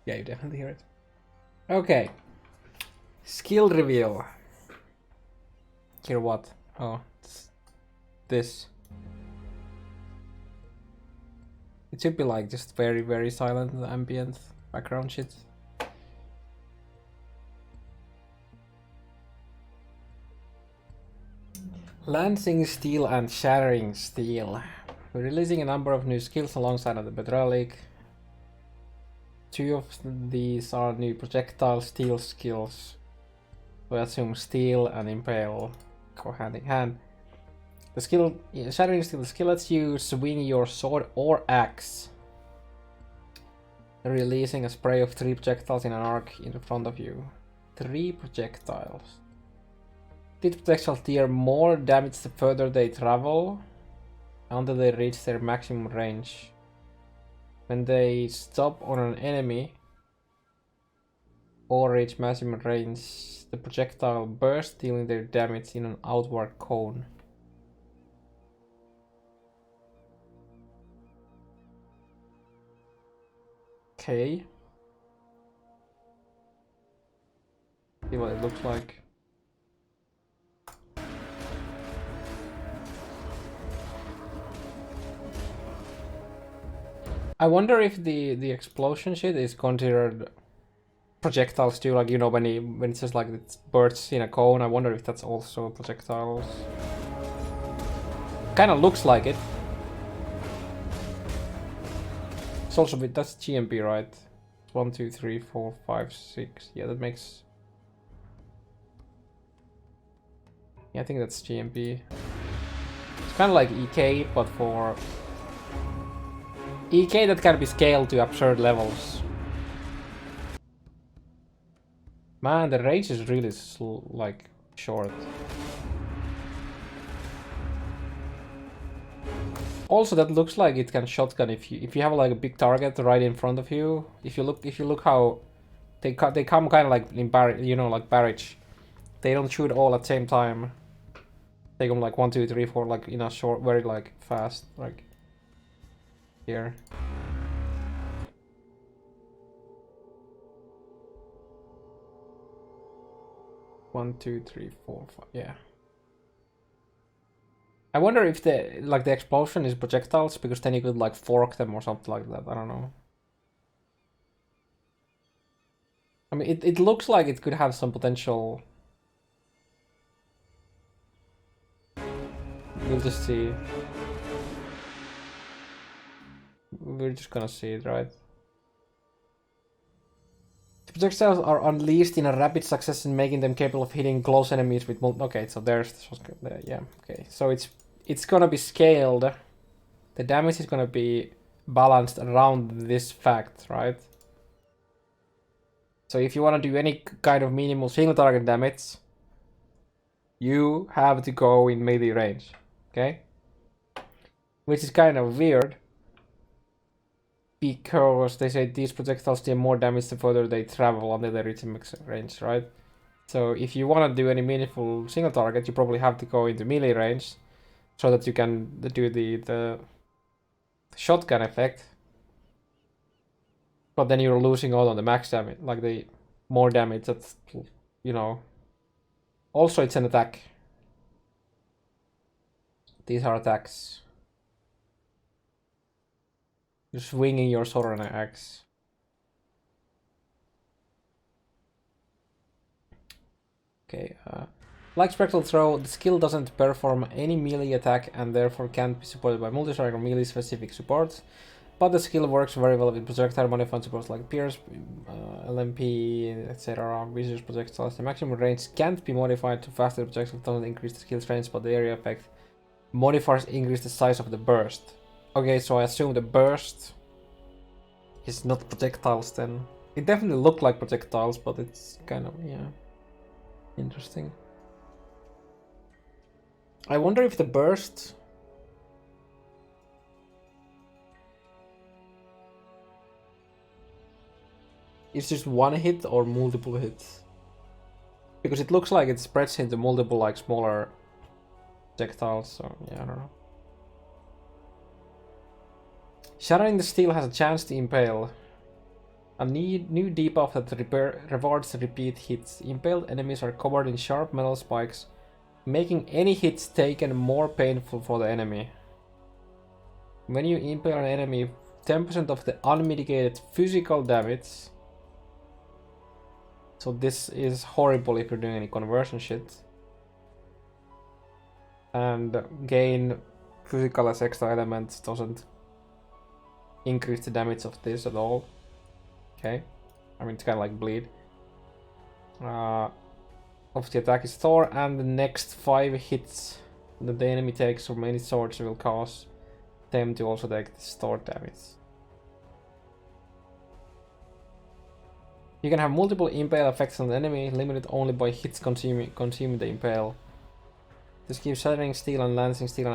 Yeah, you definitely hear it. Okay. Skill reveal. Hear what? Oh, it's this. It should be like just very, very silent ambient background shit. Lansing Steel and Shattering Steel. We're releasing a number of new skills alongside of the Betrayal League. 2 of these are new projectile steel skills. We assume steel and impale go hand in hand. The skill Shattering Steel skill lets you swing your sword or axe, releasing a spray of 3 projectiles in an arc in front of you. 3 projectiles. These projectiles deal more damage the further they travel until they reach their maximum range. When they stop on an enemy or reach maximum range, the projectile bursts, dealing their damage in an outward cone. Okay. See what it looks like. I wonder if the explosion shit is considered projectiles too, like, you know, when it's just like it bursts in a cone. I wonder if that's also projectiles. Kind of looks like it. It's also that's GMP, right? 1, 2, 3, 4, 5, 6. Yeah, that makes. Yeah, I think that's GMP. It's kind of like EK, but for EK that can be scaled to absurd levels. Man, the range is really like short. Also, that looks like it can shotgun if you have like a big target right in front of you. If you look how they come kind of like in like barrage. They don't shoot all at the same time. They come like 1, 2, 3, 4, like in a short, very like fast, like here. One, 2, 3, 4, 5. Yeah. I wonder if the explosion is projectiles, because then you could like fork them or something like that. I don't know. I mean, it looks like it could have some potential. We'll just see. We're just gonna see it, right? The projectiles are unleashed in a rapid succession, making them capable of hitting close enemies with okay, so there's yeah, okay. So it's gonna be scaled. The damage is gonna be balanced around this fact, right? So if you want to do any kind of minimal single target damage, you have to go in melee range, okay? Which is kind of weird, because they say these projectiles deal more damage the further they travel until they reach max range, right? So if you want to do any meaningful single target, you probably have to go into melee range, so that you can do the shotgun effect. But then you're losing out on the max damage, like the more damage that's, you know. Also, it's an attack. These are attacks. You're swinging your sword on an axe. Okay, like Spectral Throw, the skill doesn't perform any melee attack and therefore can't be supported by multi-strike or melee specific supports, but the skill works very well with projectile modified supports like Pierce, LMP, etc. Vicious projectiles. The maximum range can't be modified to faster projectiles, doesn't increase the skill's range, but the area effect modifiers increase the size of the burst. Okay, so I assume the burst is not projectiles then. It definitely looked like projectiles, but it's kind of, yeah, interesting. I wonder if the burst is just one hit or multiple hits. Because it looks like it spreads into multiple like smaller projectiles, so yeah, I don't know. Shattering the Steel has a chance to impale. A new debuff that rewards repeat hits. Impaled enemies are covered in sharp metal spikes, making any hits taken more painful for the enemy. When you impale an enemy, 10% of the unmitigated physical damage. So this is horrible if you're doing any conversion shit. And gain physical as extra elements doesn't increase the damage of this at all. Okay, I mean it's kind of like bleed. Of the attack is Thor, and the next 5 hits that the enemy takes from any swords will cause them to also take this Thor damage. You can have multiple impale effects on the enemy, limited only by hits consuming the impale. This gives Shattering Steel and Lansing Steel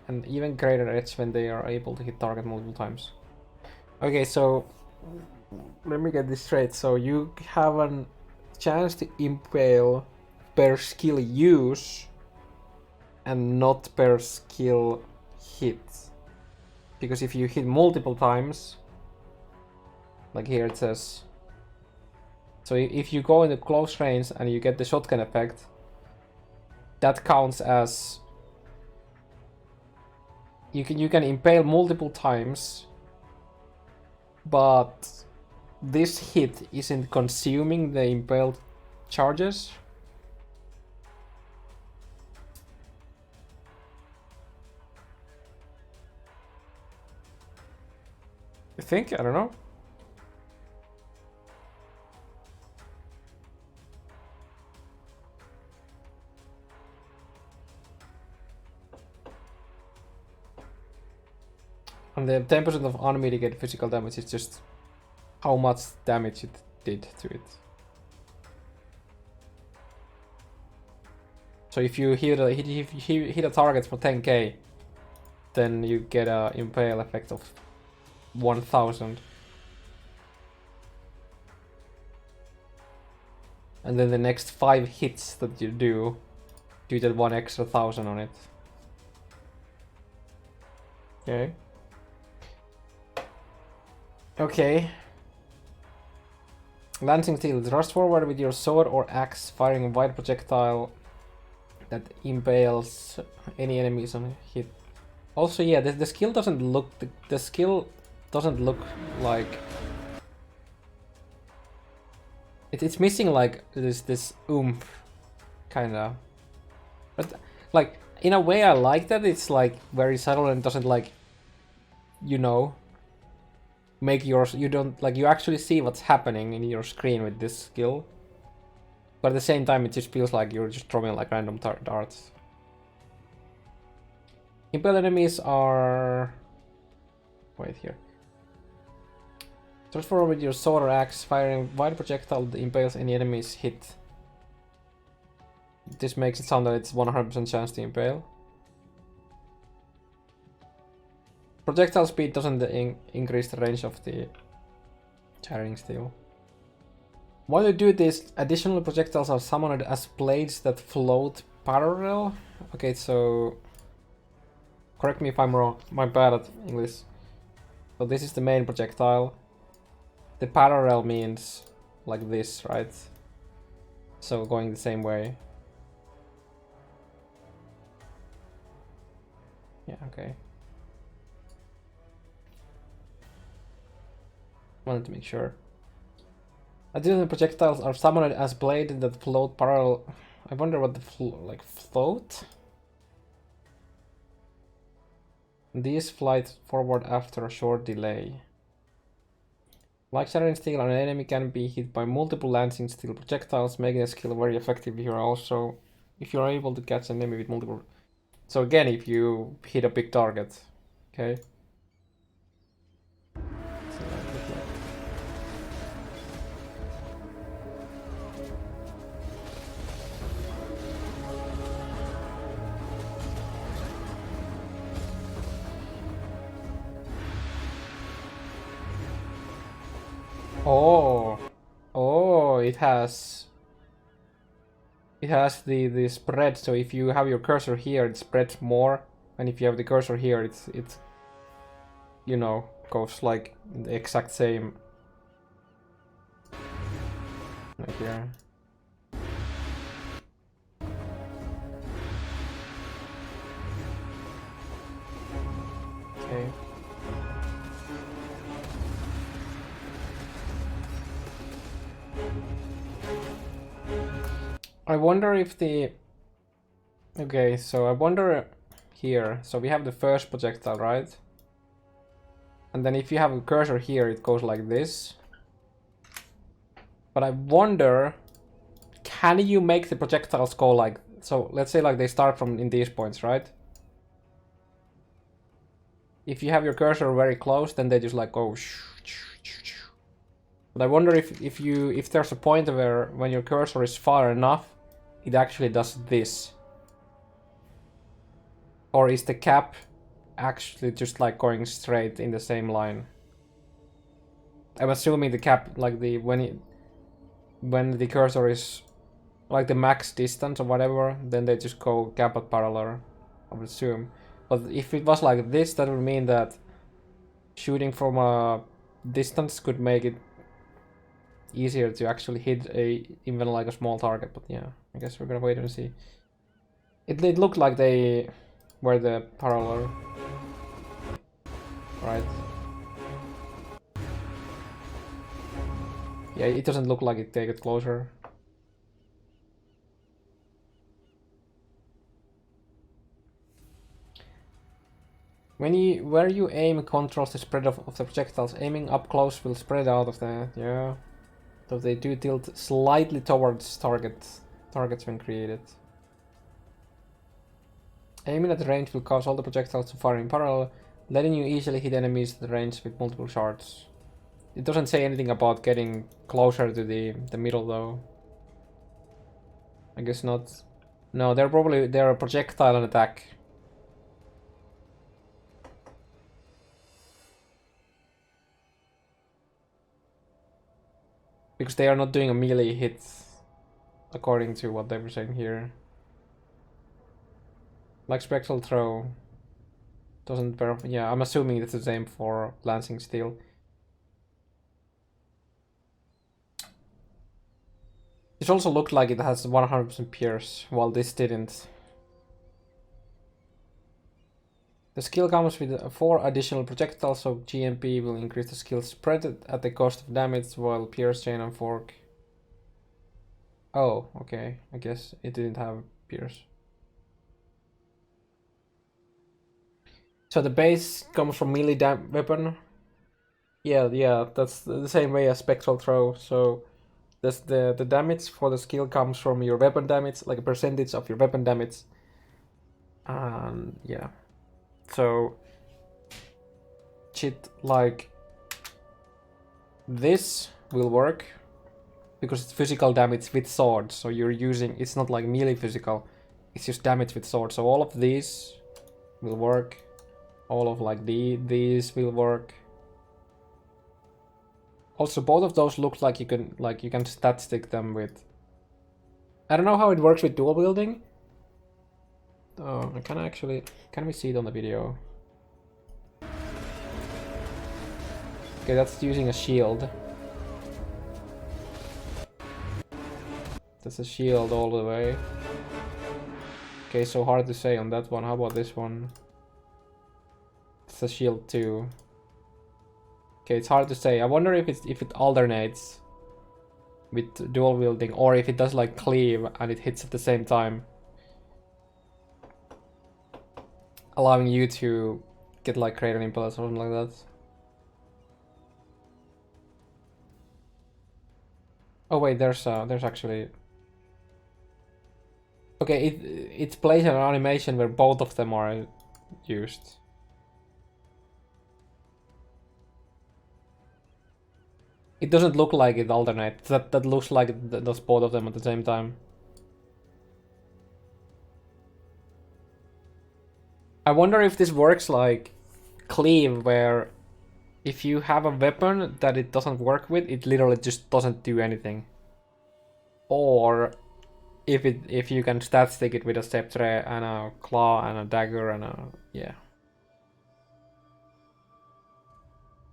an even greater edge when they are able to hit target multiple times. Okay, so let me get this straight. So you have a chance to impale per skill use and not per skill hit. Because if you hit multiple times, like here it says, so if you go into close range and you get the shotgun effect, that counts as you can impale multiple times, but this hit isn't consuming the impaled charges. I think, I don't know. And the 10% of unmitigated physical damage is just how much damage it did to it. So if you hit a target for 10k, then you get a impale effect of 1000. And then the next 5 hits that you do get 1 extra 1000 on it. Okay. Okay. Lansing Steel. Thrust forward with your sword or axe, firing a wide projectile that impales any enemies on hit. Also, yeah, the skill doesn't look the skill doesn't look like it's missing like this oomph, kinda. But like in a way, I like that it's like very subtle and doesn't like, you know, make yours. You don't like you actually see what's happening in your screen with this skill. But at the same time, it just feels like you're just throwing like random darts. Impale enemies are... Wait here. Thrust forward with your sword or axe, firing wide projectile that impales any enemies hit. This makes it sound that it's 100% chance to impale. Projectile speed doesn't increase the range of the Shattering Steel. While you do this, additional projectiles are summoned as blades that float parallel. Okay, so... Correct me if I'm wrong, I'm bad at English. So this is the main projectile. The parallel means like this, right? So going the same way. Yeah, okay. Wanted to make sure. Additional projectiles are summoned as blades that float parallel. I wonder what the float? These fly forward after a short delay. Like Shattering Steel, an enemy can be hit by multiple Lansing Steel projectiles, making the skill very effective here also. If you're able to catch an enemy with multiple... So again, if you hit a big target, okay? Oh, it has the spread. So if you have your cursor here, it spreads more, and if you have the cursor here, it's you know, goes like the exact same Like here. Okay. I wonder if the... Okay, so I wonder here. So we have the first projectile, right? And then if you have a cursor here, it goes like this. But I wonder, can you make the projectiles go like... So let's say like they start from in these points, right? If you have your cursor very close, then they just like go... But I wonder if there's a point where when your cursor is far enough, it actually does this. Or is the cap actually just like going straight in the same line? I'm assuming the cap, like the when the cursor is like the max distance or whatever, then they just go cap at parallel, I would assume. But if it was like this, that would mean that shooting from a distance could make it easier to actually hit even like a small target. But yeah, I guess we're gonna wait and see. It looked like they were the parallel, right? Yeah, it doesn't look like they get closer. Where you aim controls the spread of the projectiles. Aiming up close will spread out of the... Yeah. So they do tilt slightly towards targets when created. Aiming at the range will cause all the projectiles to fire in parallel, letting you easily hit enemies at the range with multiple shards. It doesn't say anything about getting closer to the middle though. I guess not. No, they're a projectile and attack. Because they are not doing a melee hit, according to what they were saying here. Like Spectral Throw doesn't verify. Yeah, I'm assuming it's the same for Lansing Steel. It also looked like it has 100% pierce, while this didn't. The skill comes with 4 additional projectiles, so GMP will increase the skill spread at the cost of damage, while Pierce, Chain, and Fork. Oh, okay. I guess it didn't have Pierce. So the base comes from melee weapon. Yeah, that's the same way as Spectral Throw. So that's the damage for the skill comes from your weapon damage, like a percentage of your weapon damage. And yeah. So shit like this will work because it's physical damage with sword. So you're using, it's not like melee physical, it's just damage with sword. So all of these will work. All of like these will work. Also, both of those look like you can stat stick them with. I don't know how it works with dual wielding. Oh, I can actually. Can we see it on the video? Okay, that's using a shield. That's a shield all the way. Okay, so hard to say on that one. How about this one? It's a shield too. Okay, it's hard to say. I wonder if it alternates with dual wielding, or if it does like cleave and it hits at the same time, allowing you to get like create an impale or something like that. Oh wait, there's actually. Okay, it plays an animation where both of them are used. It doesn't look like it alternates. That looks like it does both of them at the same time. I wonder if this works like cleave, where if you have a weapon that it doesn't work with, it literally just doesn't do anything. Or if you can stat stick it with a sceptre and a claw and a dagger and a yeah.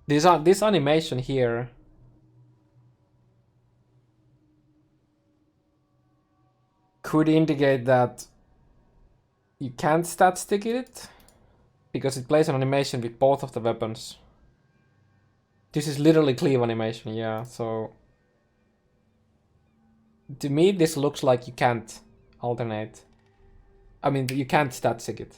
This animation here. could indicate that you can't stat stick it because it plays an animation with both of the weapons. This is literally cleave animation, yeah, so to me this looks like you can't alternate. I mean, you can't stat stick it.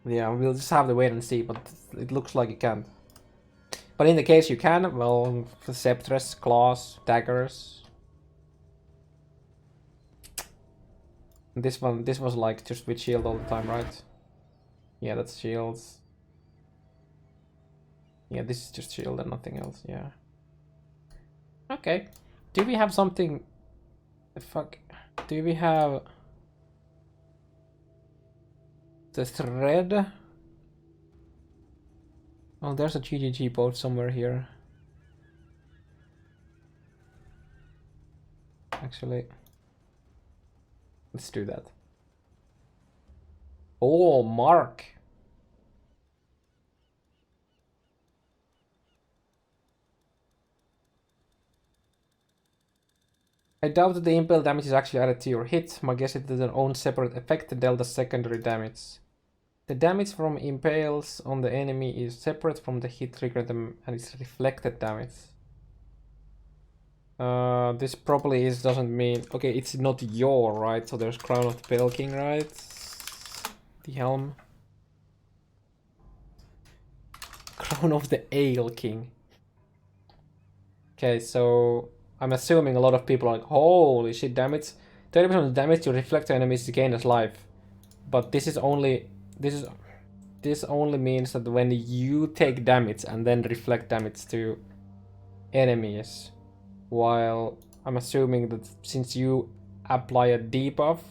Yeah, we'll just have to wait and see, but it looks like you can't. But in the case you can, well, sceptres, claws, daggers. This was like just with shield all the time, right? Yeah, that's shields. Yeah, this is just shield and nothing else, yeah. Okay. Do we have something... The fuck? Do we have... The thread? Oh, there's a GGG boat somewhere here. Actually, let's do that. Oh, Mark. I doubt that the impale damage is actually added to your hit. My guess is it has an own separate effect dealt as secondary damage. The damage from impales on the enemy is separate from the hit trigger them and it's reflected damage. This probably doesn't mean... Okay, it's not your, right? So there's Crown of the Pale King, right? The helm. Crown of the Ale King. Okay, so I'm assuming a lot of people are like, holy shit, damage. 30% of the damage to reflect enemies is gained as life. But this only means that when you take damage and then reflect damage to enemies, while I'm assuming that since you apply a debuff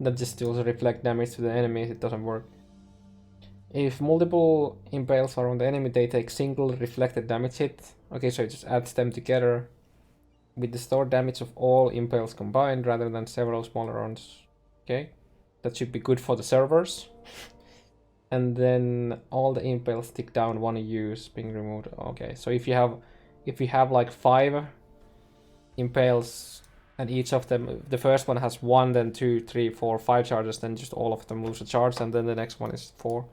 that just still reflect damage to the enemies, it doesn't work. If multiple impales are on the enemy, they take single reflected damage hit. Okay, so it just adds them together with the stored damage of all impales combined rather than several smaller ones. Okay, that should be good for the servers. And then all the impales tick down one use being removed. Okay, so if you have like 5 impales and each of them, the first one has 1, then 2, 3, 4, 5 charges, then just all of them lose a charge, and then the next one is 4.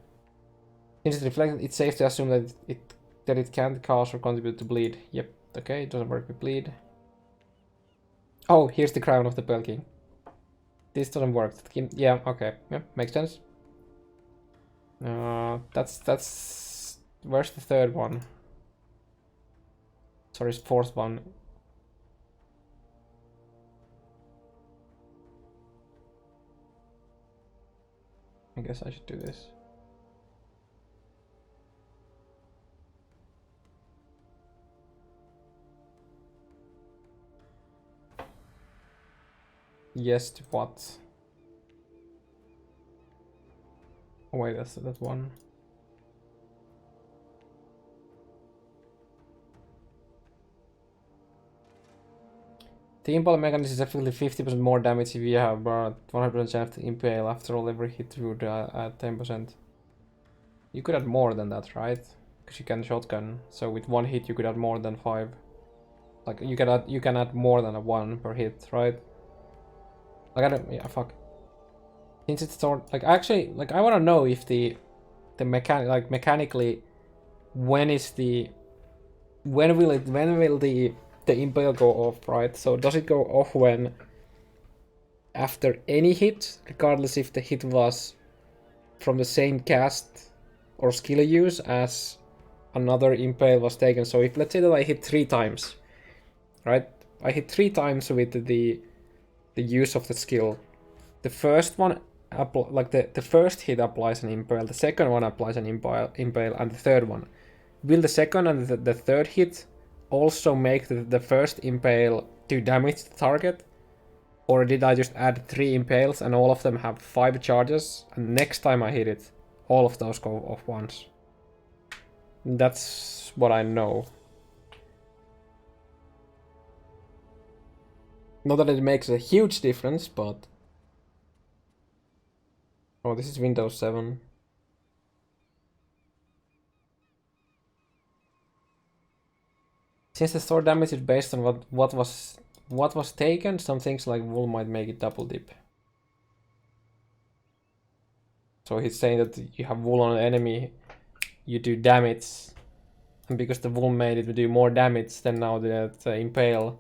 Since it's reflected, it's safe to assume that it can't cause or contribute to bleed. Yep, okay, it doesn't work with bleed. Oh, here's the Crown of the Pale King. This doesn't work. Yeah, okay, yeah, makes sense. That's... Where's the third one? Sorry, fourth one. I guess I should do this. Yes, to what? Oh wait, that's that one. The impale mechanism is effectively 50% more damage if you have 100% chance to impale. After all, every hit would add 10%. You could add more than that, right? Because you can shotgun. So with one hit, you could add more than 5. Like you can add more than a 1 per hit, right? Like I don't, yeah, fuck. Since it's sort like actually, like I want to know if the mechanically, when will the impale go off, right? So does it go off when after any hit, regardless if the hit was from the same cast or skill use as another impale was taken? So if let's say that I hit 3 times, right? I hit 3 times with the use of the skill. The first one like the first hit applies an impale, the second one applies an impale, and the third one. Will the second and the third hit also make the first impale do damage to the target? Or did I just add 3 impales and all of them have 5 charges, and next time I hit it, all of those go off once? That's what I know. Not that it makes a huge difference, but... Oh, this is Windows 7. Since the store damage is based on what was taken, some things like wool might make it double dip. So he's saying that you have wool on an enemy, you do damage, and because the wool made it do more damage, then now that Impale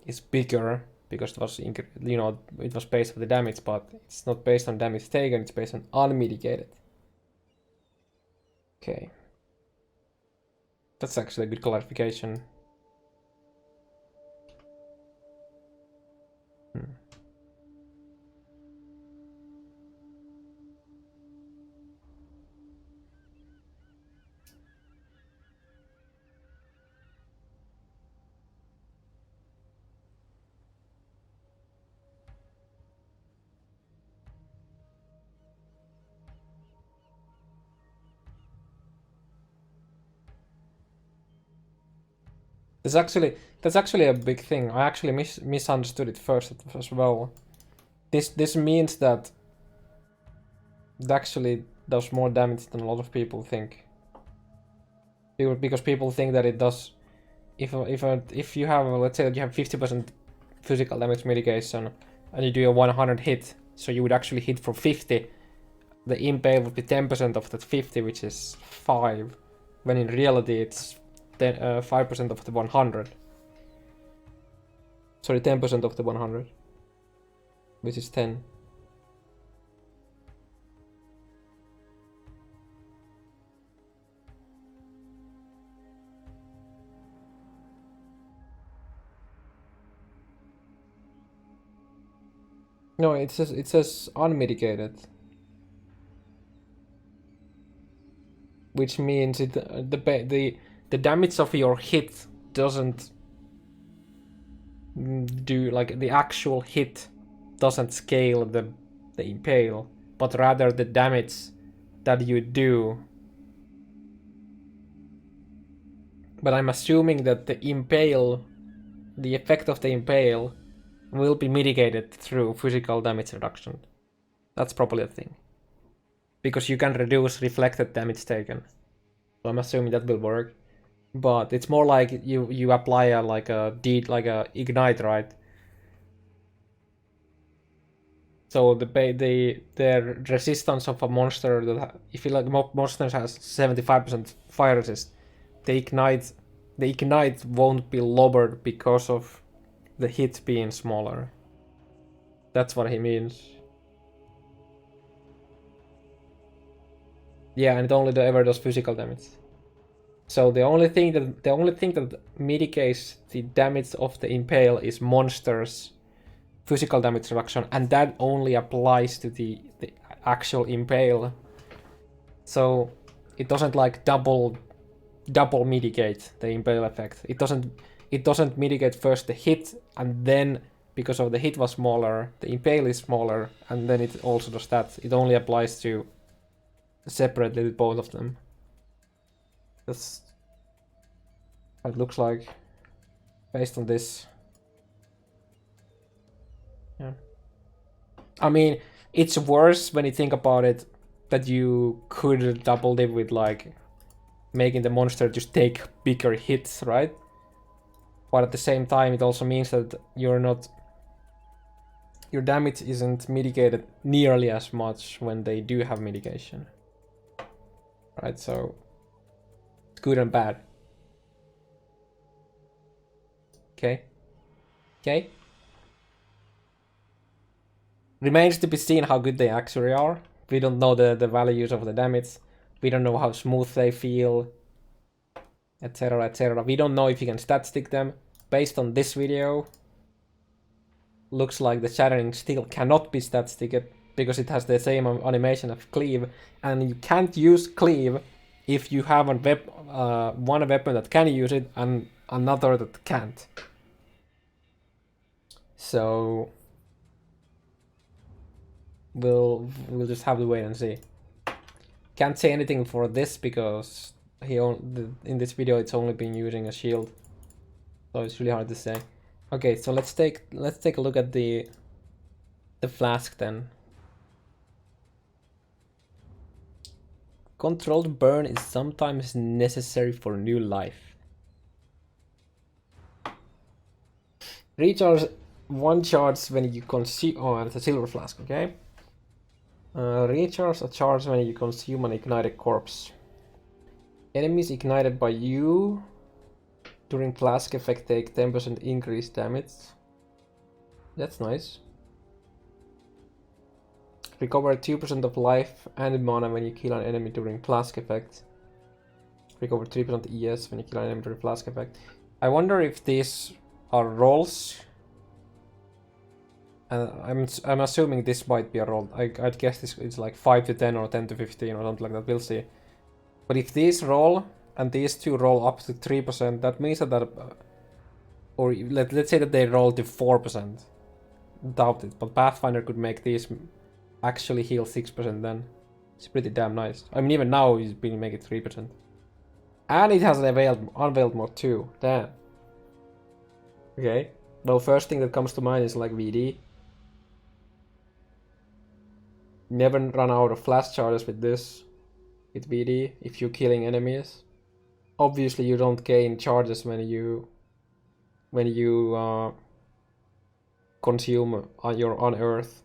is bigger because it was it was based on the damage, but it's not based on damage taken, it's based on unmitigated. Okay. That's actually a good clarification. That's actually a big thing. I actually misunderstood it first as well. This means that it actually does more damage than a lot of people think. Because people think that it does. If you have, let's say that you have 50% physical damage mitigation and you do a 100 hit, so you would actually hit for 50. The impale would be 10% of that 50, which is 5, when in reality it's 5% of the 100. Sorry, 10% of the 100, which is 10. No, it says unmitigated, which means the damage of your hit doesn't do, like, the actual hit doesn't scale the impale, but rather the damage that you do. But I'm assuming that the impale, the effect of the impale, will be mitigated through physical damage reduction. That's probably a thing. Because you can reduce reflected damage taken. So I'm assuming that will work. But it's more like you apply a ignite, right? So the resistance of a monster that, if you like, monster has 75% fire resist, the ignite won't be lowered because of the hit being smaller. That's what he means. Yeah, and it only ever does physical damage. So the only thing that mitigates the damage of the impale is monsters' physical damage reduction, and that only applies to the actual impale. So it doesn't like double mitigate the impale effect. It doesn't mitigate first the hit, and then because of the hit was smaller, the impale is smaller, and then it also does that. It only applies to separately both of them. That's what it looks like based on this. Yeah. I mean, it's worse when you think about it that you could double dip with, like, making the monster just take bigger hits, right? But at the same time, it also means that your damage isn't mitigated nearly as much when they do have mitigation. Right, so it's good and bad. Okay. Okay. Remains to be seen how good they actually are. We don't know the values of the damage. We don't know how smooth they feel, etc, etc. We don't know if you can stat stick them. Based on this video, looks like the shattering steel cannot be stat sticked because it has the same animation of cleave, and you can't use cleave if you have one weapon that can use it and another that can't. So we'll just have to wait and see. Can't say anything for this because in this video it's only been using a shield, so it's really hard to say. Okay, so let's take a look at the flask then. Controlled burn is sometimes necessary for new life. Recharge 1 charge when you consume. Oh, and it's a silver flask, okay? Recharge a charge when you consume an ignited corpse. Enemies ignited by you during flask effect take 10% increased damage. That's nice. Recover 2% of life and mana when you kill an enemy during flask effect. Recover 3% ES when you kill an enemy during flask effect. I wonder if these are rolls. I'm assuming this might be a roll. I'd guess this is like 5 to 10 or 10 to 15 or something like that. We'll see. But if these roll and these two roll up to 3%, that means that or let's say that they roll to 4%. Doubt it, but Pathfinder could make these actually heal 6% then. It's pretty damn nice. I mean, even now he's been making 3%. And it has an unveiled mod too. Damn. Okay. Well, first thing that comes to mind is like VD. Never run out of flash charges with this. With VD, if you're killing enemies. Obviously you don't gain charges when you consume your unearth,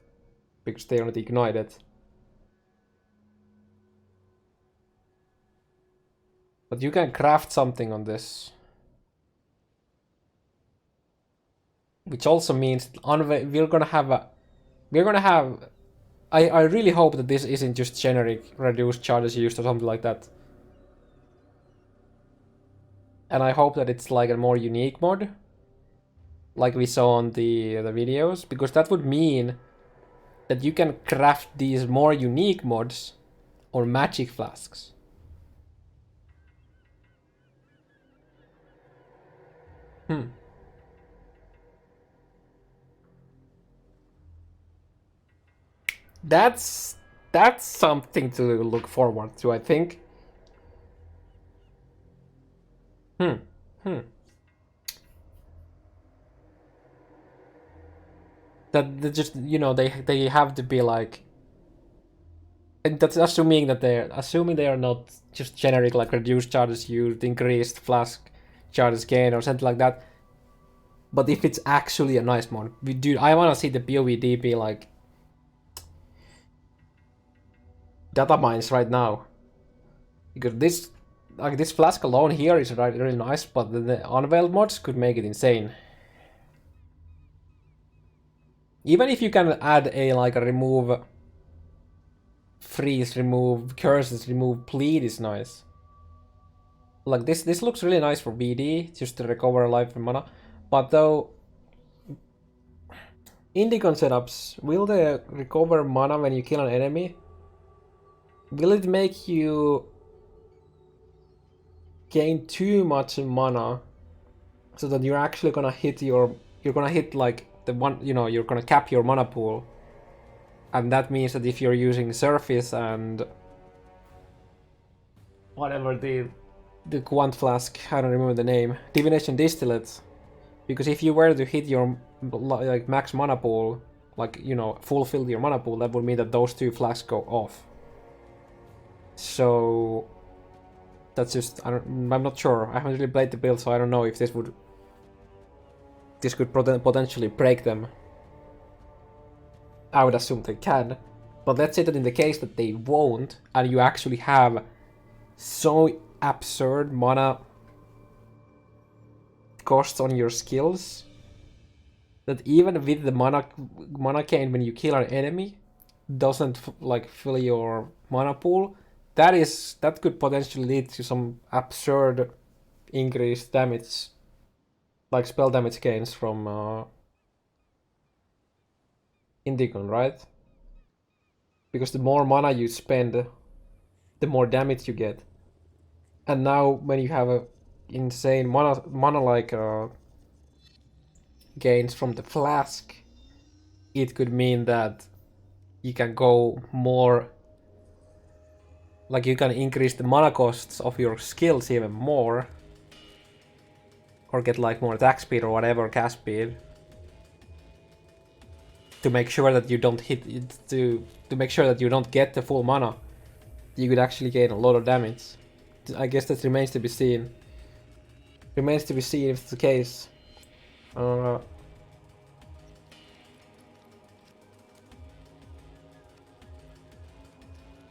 because they are not ignited. But you can craft something on this. Which also means we're gonna have I really hope that this isn't just generic reduced charges used or something like that. And I hope that it's like a more unique mod, like we saw on the videos, because that would mean that you can craft these more unique mods or magic flasks. That's something to look forward to, I think. That they just, you know, they have to be like, and that's assuming they are not just generic like reduced charges used, increased flask charges gain or something like that. But if it's actually a nice mod, dude, I wanna see the POVD be like data mines right now, because this flask alone here is really nice, but the unveiled mods could make it insane. Even if you can add a remove freeze, remove curses, remove bleed is nice. Like this looks really nice for BD, just to recover life and mana. But though, Indigon setups, will they recover mana when you kill an enemy? Will it make you gain too much mana so that you're actually gonna hit like the one, you know, you're gonna cap your mana pool? And that means that if you're using Surface and whatever the Quant Flask, I don't remember the name, Divination Distillate, because if you were to hit your like max mana pool, like, you know, fulfill your mana pool, that would mean that those two flasks go off. So that's just, I'm not sure. I haven't really played the build, so I don't know if this could potentially break them. I would assume they can, but let's say that in the case that they won't, and you actually have so absurd mana costs on your skills that even with the mana gain when you kill an enemy doesn't like fill your mana pool, that could potentially lead to some absurd increased damage, like spell damage gains from Indigon, right? Because the more mana you spend, the more damage you get. And now when you have a insane mana like gains from the flask, it could mean that you can go more, like you can increase the mana costs of your skills even more, or get like more attack speed or whatever, cast speed, to make sure that you don't hit it, to make sure that you don't get the full mana. You could actually gain a lot of damage. I guess that remains to be seen. Remains to be seen if it's the case.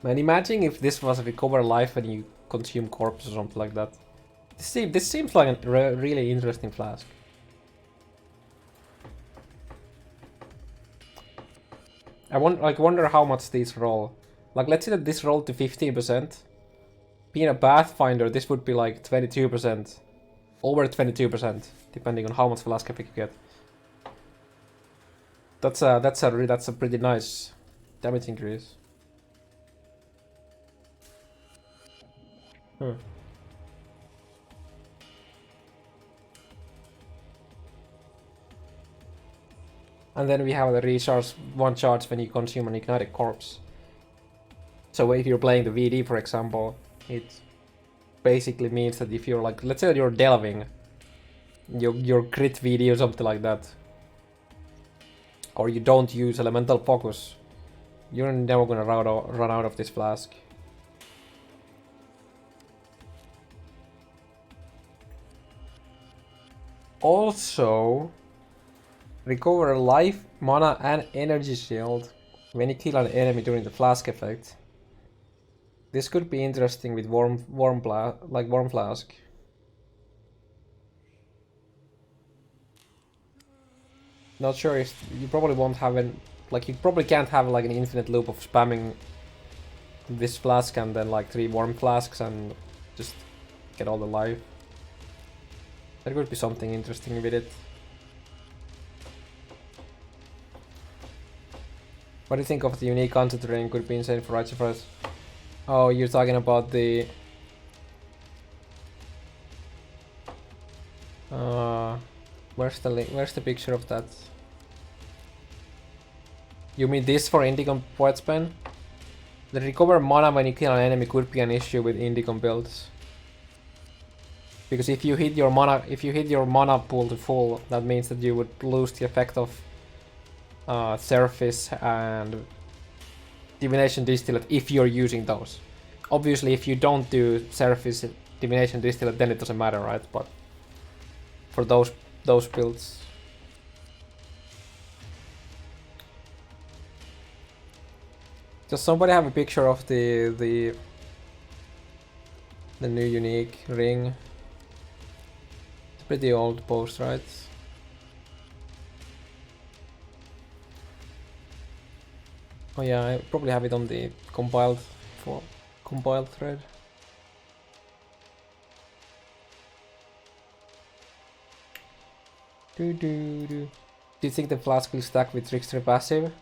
Man, imagine if this was recover life and you consume corpse or something like that. This seems like a really interesting flask. I wonder how much these roll. Like, let's say that this rolled to 15%. Being a Pathfinder, this would be like 22%. Over 22%, depending on how much flask epic you get. That's a pretty nice damage increase. Huh. And then we have the recharge, one charge when you consume an ignited corpse. So if you're playing the VD, for example, it basically means that if you're like, let's say that you're delving, your crit VD or something like that, or you don't use elemental focus, you're never gonna run out of this flask. Also, recover life, mana, and energy shield when you kill an enemy during the flask effect. This could be interesting with warm flask. Not sure if you probably won't have an you probably can't have like an infinite loop of spamming this flask and then like 3 warm flasks and just get all the life. There could be something interesting with it. What do you think of the unique content ring? Could be insane for Righteous. Oh, you're talking about the where's the picture of that? You mean this for Indicom Poet's Pen? The recover mana when you kill an enemy could be an issue with Indicom builds. Because if you hit your mana pool to full, that means that you would lose the effect of Surface and Divination Distillate if you're using those. Obviously, if you don't do Surface Divination Distillate, then it doesn't matter, right? But for those builds. Does somebody have a picture of the new unique ring? It's a pretty old post, right? Oh yeah, I probably have it on the compiled thread. Do you think the flask will stack with Trickster passive?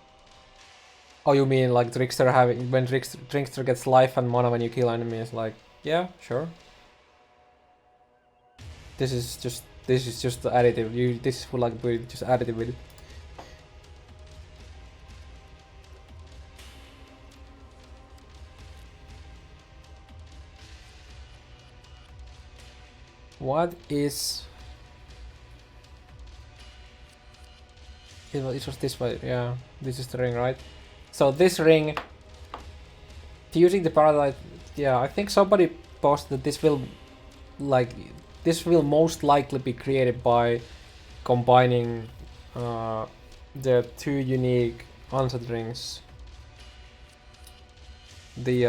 Oh, you mean like Trickster having when Trickster gets life and mana when you kill enemies? Like, yeah, sure. This is just additive. This is for like just additive with it. What is? It was this way. Yeah, this is the ring, right? So this ring, using the Paradise, yeah, I think somebody posted that this will most likely be created by combining the 2 unique unset rings. The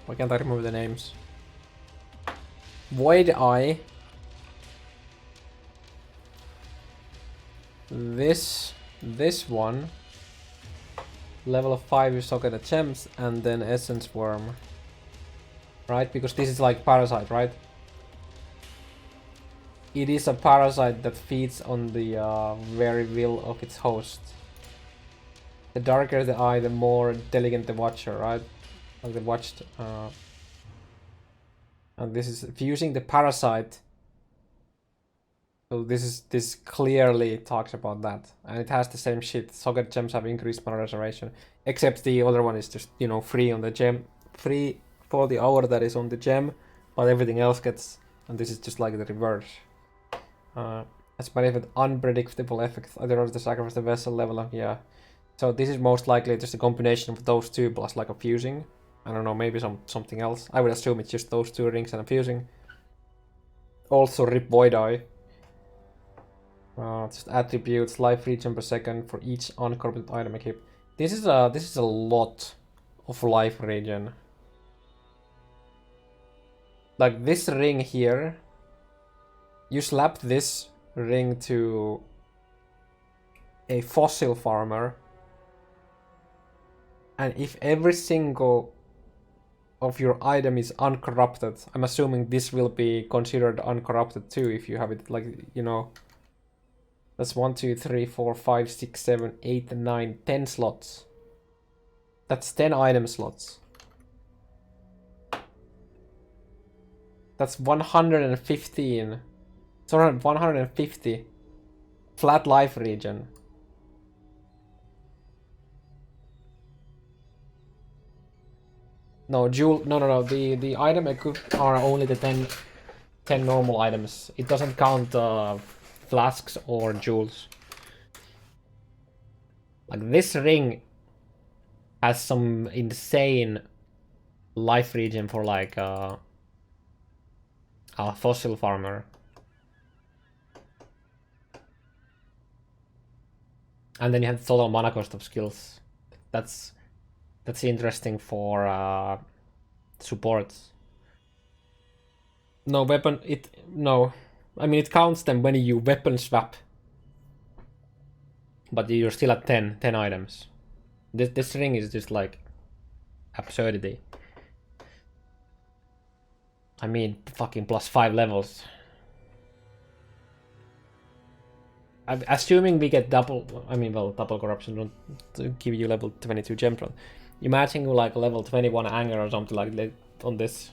why can't I remove the names? Void Eye. This one. Level of 5 you socket the gems and then Essence Worm. Right? Because this is like Parasite, right? It is a parasite that feeds on the very will of its host. The darker the eye, the more delicate the watcher, right? Like the watched. And this is fusing the parasite. So this clearly talks about that, and it has the same shit. Socket gems have increased mana reservation, except the other one is just free on the gem, free for the hour that is on the gem, but everything else gets. And this is just like the reverse. As benefit unpredictable effect. Either the sacrifice the vessel level up, yeah. So this is most likely just a combination of those two plus like a fusing. I don't know, maybe something else. I would assume it's just those 2 rings and a fusing. Also rip Void Eye. Just attributes, life region per second for each uncorrupted item equipped. This is a lot of life region. Like this ring here, you slap this ring to a fossil farmer, and if every single of your item is uncorrupted, I'm assuming this will be considered uncorrupted too if you have it, like, you know. That's 1, 2, 3, 4, 5, 6, 7, 8, 9, 10 slots. That's 10 item slots. That's 115. Sorry, 150 flat life region. No, jewel. No. The item equipped are only the 10 normal items. It doesn't count flasks or jewels. Like this ring has some insane life region for like a fossil farmer. And then you have the total mana cost of skills. That's interesting for supports. No weapon. No. I mean, it counts them when you weapon swap. But you're still at 10 items. This ring is just like absurdity. I mean, fucking +5 levels. I'm assuming we get double. I mean, well, double corruption don't give you level 22 gem. Imagine like level 21 anger or something like that on this.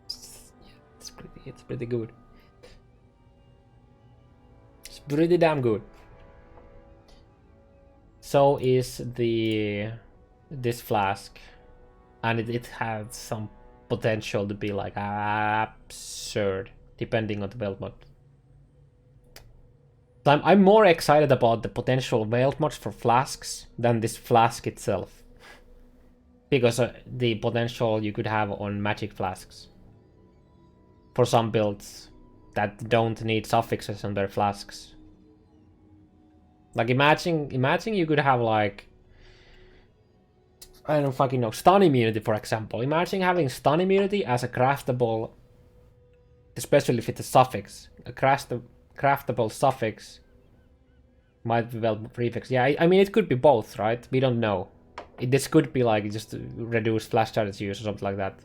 It's pretty good. It's pretty damn good. So is this flask, and it has some potential to be like absurd depending on the build mod. So I'm more excited about the potential build mods for flasks than this flask itself, because the potential you could have on magic flasks for some builds that don't need suffixes on their flasks. Like imagine you could have like, I don't fucking know, stun immunity, for example. Imagine having stun immunity as a craftable, especially if it's a suffix. A craftable suffix might be well prefix. Yeah, I mean, it could be both, right? We don't know. This could be like just reduced flash charge use or something like that.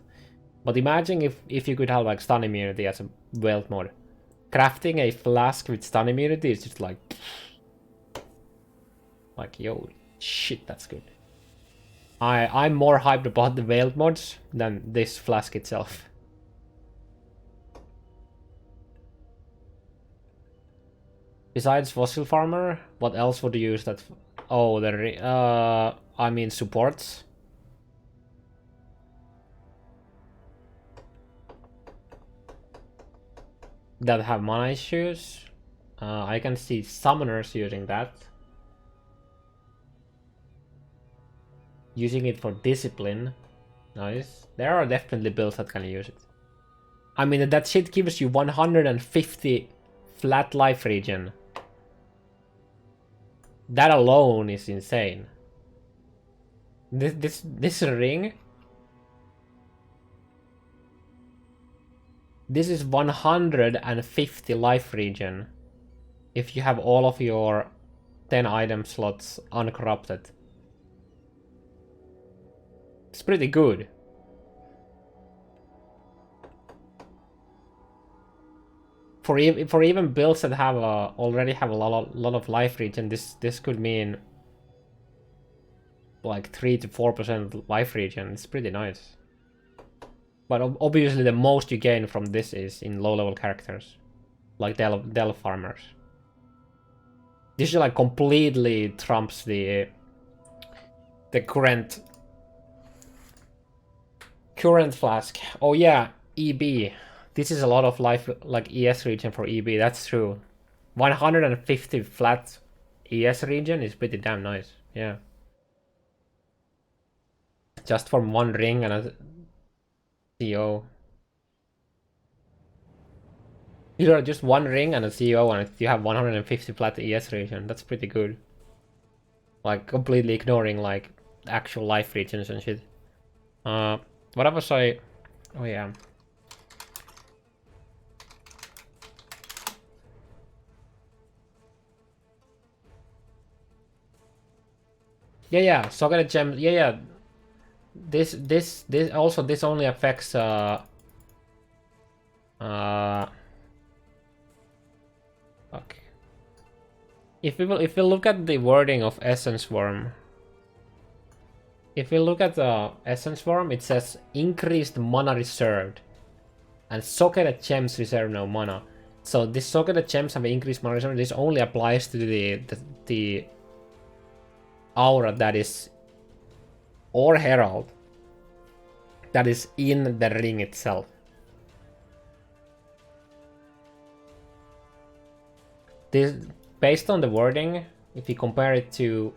But imagine if you could have like stun immunity as a build mod. Crafting a flask with stun immunity is just like, yo, shit, that's good. I'm more hyped about the Veiled mods than this flask itself. Besides Fossil Farmer, what else would you use that? Oh, I mean supports. That have mana issues. I can see summoners using that. Using it for discipline. Nice. There are definitely builds that can use it. I mean, that shit gives you 150 flat life region. That alone is insane. This ring. This is 150 life region if you have all of your 10 item slots uncorrupted. It's pretty good. For even builds that have already have a lot of life region, this could mean like 3 to 4% life region. It's pretty nice. But obviously the most you gain from this is in low level characters, like Del farmers. This like completely trumps the current flask. Oh yeah, EB. This is a lot of life, like ES region for EB. That's true. 150 flat ES region is pretty damn nice. Yeah. Just from one ring and a CO. You are just one ring and a CO and you have 150 flat ES region. That's pretty good. Like completely ignoring like actual life regions and shit. What was I? Oh yeah. Yeah. Socketed gems. Yeah. This also this only affects fuck. If we look at the wording of Essence Worm, if we look at the Essence Worm, it says increased mana reserved, and socketed gems reserve no mana. So this socketed gems have increased mana reserve. This only applies to the aura that is, or herald that is in the ring itself. This, based on the wording, if you compare it to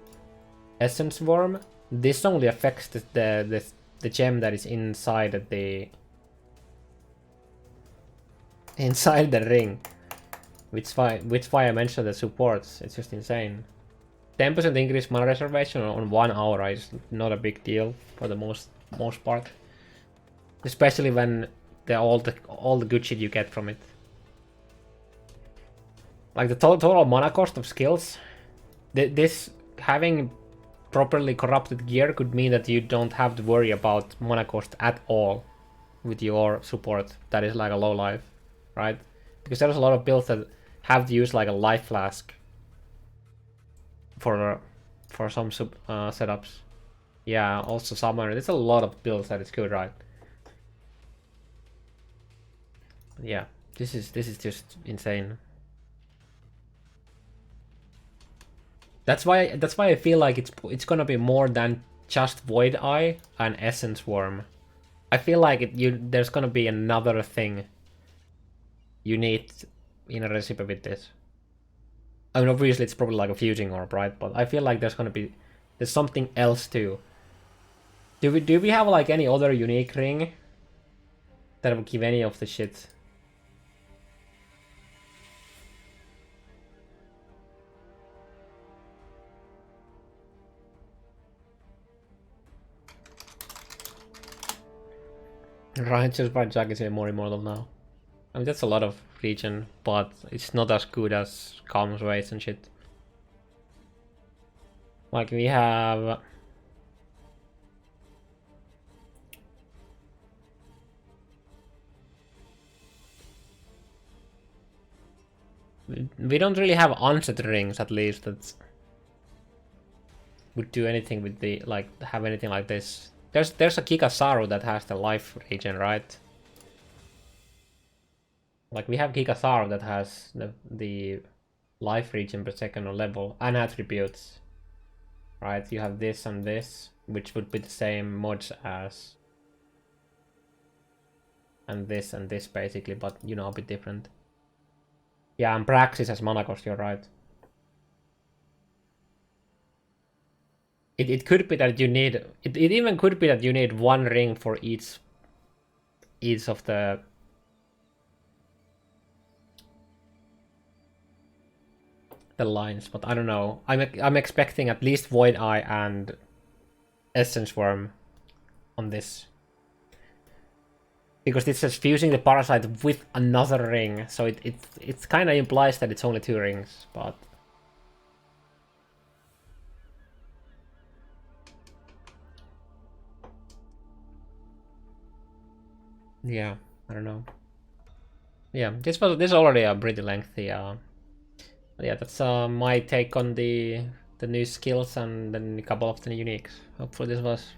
Essence Worm, this only affects the gem that is inside the ring, which why I mentioned the supports. It's just insane. 10% increased mana reservation on 1 aura is not a big deal for the most part, especially when all the good shit you get from it. Like the total mana cost of skills, this having properly corrupted gear could mean that you don't have to worry about mana cost at all with your support that is like a low life, right? Because there's a lot of builds that have to use like a life flask for some setups. Yeah, also summoner. There's a lot of builds that is good, right? Yeah, this is just insane. That's why I feel like it's gonna be more than just Void Eye and Essence Worm. I feel like there's gonna be another thing you need in a recipe with this. I mean, obviously it's probably like a fusing orb, right? But I feel like there's something else too. Do we have like any other unique ring that would give any of the shit? Right, just by Jack is more immortal now. I mean, that's a lot of region, but it's not as good as Calm's Ways and shit. Like, we have... We don't really have onset rings, at least, that would do anything with the... like, have anything like this. There's a Kikasaru that has the life region, right? Like, we have Kikasaru that has the life region per second on level and attributes, right? You have this and this, which would be the same mods as, and this basically, but you know, a bit different. Yeah, and Praxis has mana cost, you're right. It could be that you need, it even could be that you need one ring for each of the lines, but I don't know. I'm expecting at least Void Eye and Essence Worm on this, because it says fusing the parasite with another ring, so it kind of implies that it's only 2 rings, but yeah, I don't know. Yeah, this is already a pretty lengthy. Yeah, that's my take on the new skills and then a couple of the uniques. Hopefully this was,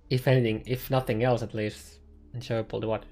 if anything, if nothing else, at least enjoyable to watch.